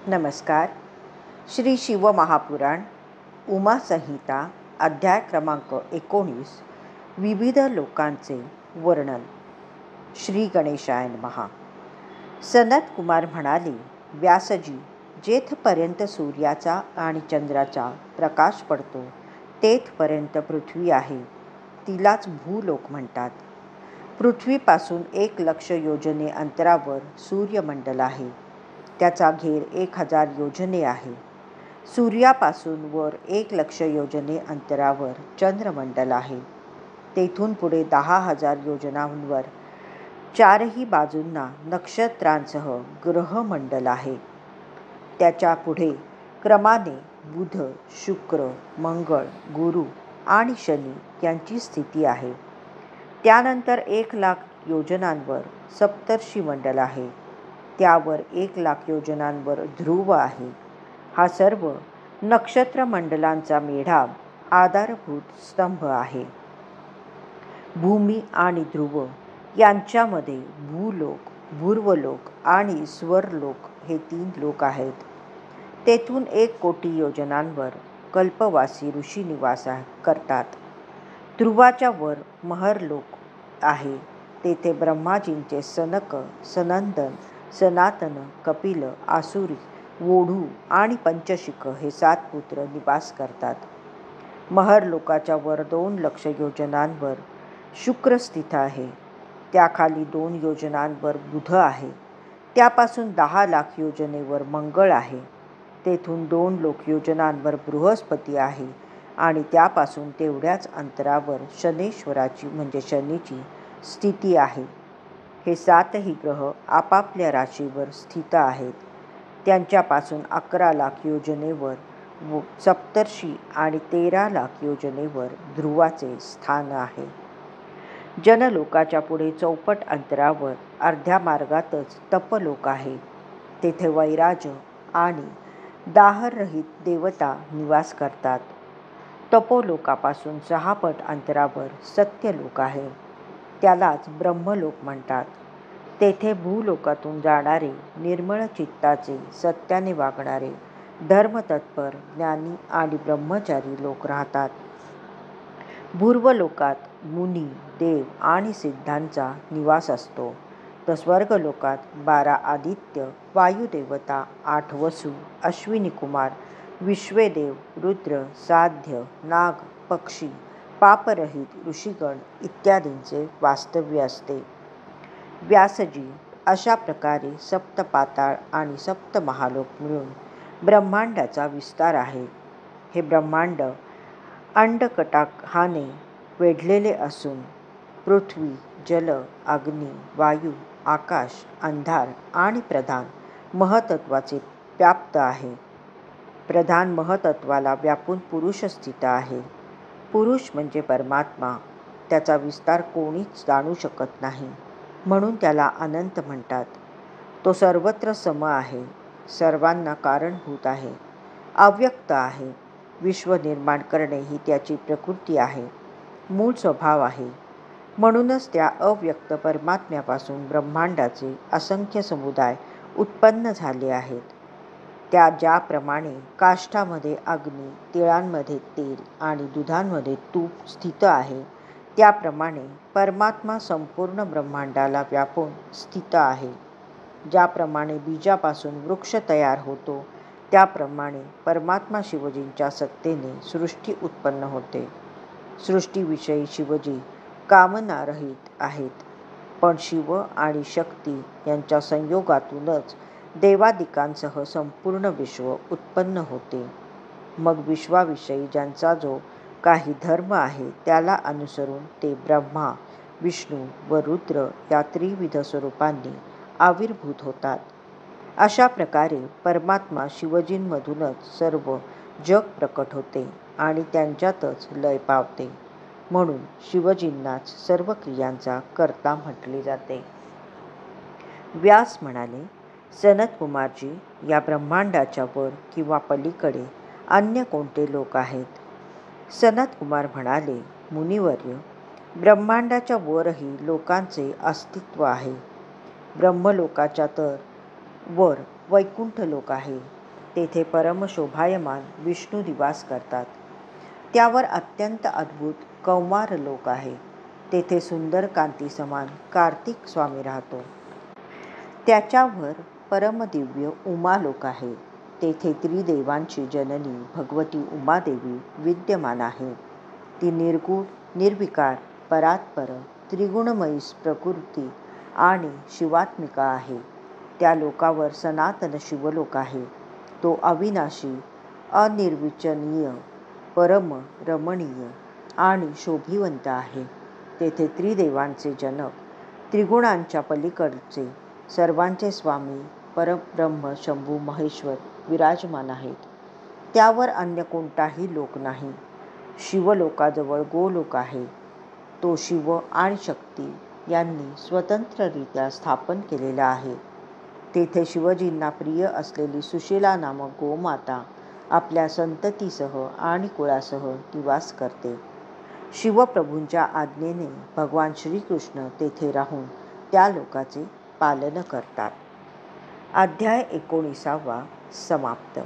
नमस्कार. श्री शिवमहापुराण उमा संहिता अध्याय क्रमांक 19 विविध लोकांचे वर्णन. श्री गणेशाय नमः. सनत कुमार म्हणाले, व्यासजी, जेथपर्यंत सूर्याचा आणि चंद्राचा प्रकाश पडतो तेथपर्यंत पृथ्वी आहे, तिलाच भूलोक म्हणतात. पृथ्वीपासून 1,00,000 योजने अंतरावर सूर्यमंडल आहे. त्याचा घेर 1,000 योजने आहे. सूर्यापासून वर 1,00,000 योजने अंतरावर चंद्रमंडल आहे. तेथून पुढे 10,000 योजनांवर चारही बाजूंना नक्षत्रांसह ग्रहमंडल आहे. त्याच्या पुढे क्रमाने बुध, शुक्र, मंगळ, गुरु आणि शनी यांची स्थिती आहे. त्यानंतर 1,00,000 योजनांवर सप्तर्षी मंडल आहे. त्यावर 1,00,000 योजनांवर ध्रुव आहे. हा सर्व नक्षत्रमंडलांचा मेढा आधारभूत स्तंभ आहे. भूमी आणि ध्रुव यांच्यामध्ये भूलोक, भूर्वलोक आणि स्वर्लोक हे 3 लोक आहेत. तेथून 1,00,00,000 योजनांवर कल्पवासी ऋषी निवास करतात. ध्रुवाच्या वर महरलोक आहे. तेथे ब्रह्माजींचे सनक, सनंदन, सनातन, कपिल, आसुरी, वोढू आणि पंचशिख हे 7 पुत्र निवास करतात. महरलोकाच्या वर 2,00,000 योजनांवर शुक्र स्थित आहे. त्याखाली 2 योजनांवर बुध आहे. त्यापासून 10,00,000 योजनेवर मंगळ आहे. तेथून 2,00,000 योजनांवर बृहस्पती आहे आणि त्यापासून तेवढ्याच अंतरावर शनेश्वराची म्हणजे शनीची स्थिती आहे. हे 7ही ग्रह आपापल्या राशीवर स्थित आहेत. त्यांच्यापासून 11,00,000 योजनेवर सप्तर्षी आणि 13,00,000 योजनेवर ध्रुवाचे स्थान आहे. जनलोकाच्या पुढे चौपट अंतरावर अर्ध्या मार्गातच तपलोक आहे. तेथे वैराज आणि दाहरहित देवता निवास करतात. तपोलोकापासून 6 पट अंतरावर सत्यलोक आहे. त्यालाच ब्रह्मलोक म्हणतात. तेथे भूलोकातून जाणारे, निर्मळ चित्ताचे, सत्याने वागणारे, धर्मतत्पर, ज्ञानी आणि ब्रह्मचारी लोक राहतात. भूर्वलोकात मुनी, देव आणि सिद्धांचा निवास असतो. तर स्वर्गलोकात 12 आदित्य, वायुदेवता, 8 वसू, अश्विनी कुमार, विश्वेदेव, रुद्र, साध्य, नाग, पक्षी, पापरहित ऋषीगण इत्यादींचे वास्तव्य असते. व्यासजी, अशा प्रकारे 7 पाताळ आणि 7 महालोक मिळून ब्रह्मांडाचा विस्तार आहे. हे ब्रह्मांड अंडकटाहाने वेढलेले असून पृथ्वी, जल, अग्नी, वायू, आकाश, अंधार आणि प्रधान महतत्वाचे व्याप्त आहे. प्रधान महतत्वाला व्यापून पुरुष स्थित आहे. पुरुष म्हणजे परमात्मा. त्याचा विस्तार कोणीच जाणू शकत नाही, म्हणून त्याला अनंत म्हणतात. तो सर्वत्र सम आहे, सर्वांना कारणभूत आहे, अव्यक्त आहे. विश्व निर्माण करणे ही त्याची प्रकृती आहे, मूळ स्वभाव आहे. म्हणूनच त्या अव्यक्त परमात्म्यापासून ब्रह्मांडाचे असंख्य समुदाय उत्पन्न झाले आहेत. त्या ज्याप्रमाणे काष्ठामध्ये अग्नी, तिळांमध्ये तेल आणि दुधांमध्ये तूप स्थित आहे, त्याप्रमाणे परमात्मा संपूर्ण ब्रह्मांडाला व्यापून स्थित आहे. ज्याप्रमाणे बीजापासून वृक्ष तयार होतो, त्याप्रमाणे परमात्मा शिवजींच्या सत्तेने सृष्टी उत्पन्न होते. सृष्टीविषयी शिवजी कामनारहित आहेत, पण शिव आणि शक्ती यांच्या संयोगातूनच देवादिकांसह संपूर्ण विश्व उत्पन्न होते. मग विश्वाविषयी ज्यांचा जो काही धर्म आहे त्याला अनुसरून ते ब्रह्मा, विष्णू व रुद्र या त्रिविध स्वरूपांनी आविर्भूत होतात. अशा प्रकारे परमात्मा शिवजींमधूनच सर्व जग प्रकट होते आणि त्यांच्यातच लय पावते. म्हणून शिवजींनाच सर्व क्रियांचा कर्ता म्हटले जाते. व्यास म्हणाले, सनत कुमारजी, या ब्रह्मांडाच्या वर किंवा पलीकडे अन्य कोणते लोक आहेत? सनत कुमार म्हणाले, मुनिवर्य, ब्रह्मांडाच्या वरही लोकांचे अस्तित्व आहे. ब्रह्मलोकाच्या तर वर वैकुंठ लोक आहे. तेथे परम शोभायमान विष्णू निवास करतात. त्यावर अत्यंत अद्भुत कौमार लोक आहे. तेथे सुंदर कांती समान कार्तिक स्वामी राहतो. त्याच्यावर परमदिव्य उमालोक आहे. तेथे त्रिदेवांची जननी भगवती उमादेवी विद्यमान आहे. ती निर्गुण, निर्विकार, परात्पर, त्रिगुणमयी प्रकृती आणि शिवात्मिका आहे. त्या लोकावर सनातन शिवलोक आहे. तो अविनाशी, अनिर्वचनीय, परम रमणीय आणि शोभिवंत आहे. तेथे त्रिदेवांचे जनक, त्रिगुणांच्या पलीकडचे सर्वांचे स्वामी परब्रह्म शंभू महेश्वर विराजमान आहेत. त्यावर अन्य कोणताही लोक नाही. शिवलोकाजवळ गोलोक आहे. तो शिव आणि शक्ती यांनी स्वतंत्ररित्या स्थापन केलेला आहे. तेथे शिवजींना प्रिय असलेली सुशीला नामक गोमाता आपल्या संततीसह आणि कुळासह निवास करते. शिवप्रभूंच्या आज्ञेने भगवान श्रीकृष्ण तेथे राहून त्या लोकाचे पालन करतात. अध्याय 19 समाप्त.